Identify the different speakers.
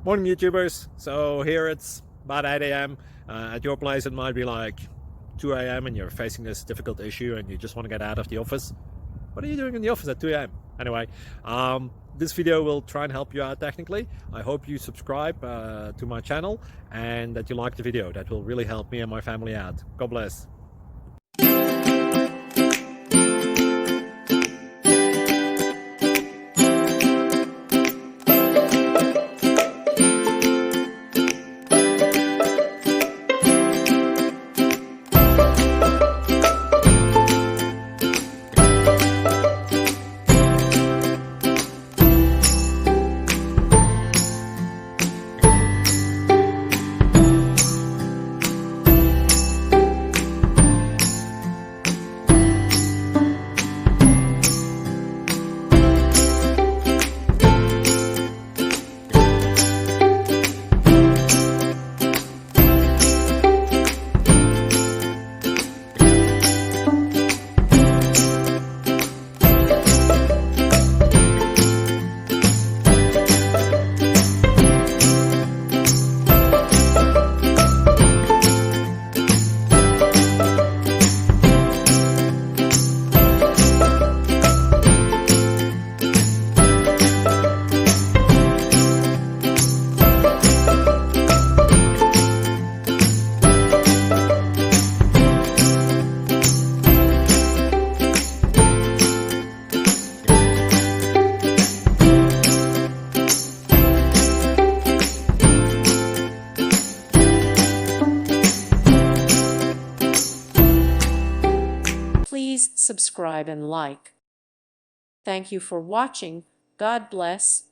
Speaker 1: Morning YouTubers. So here it's about 8 a.m. At your place it might be like 2 a.m. and you're facing this difficult issue and you just want to get out of the office. What are you doing in the office at 2 a.m.? Anyway, this video will try and help you out technically. I hope you subscribe to my channel and that you like the video. That will really help me and my family out. God bless.
Speaker 2: Please subscribe and like. Thank you for watching. God bless.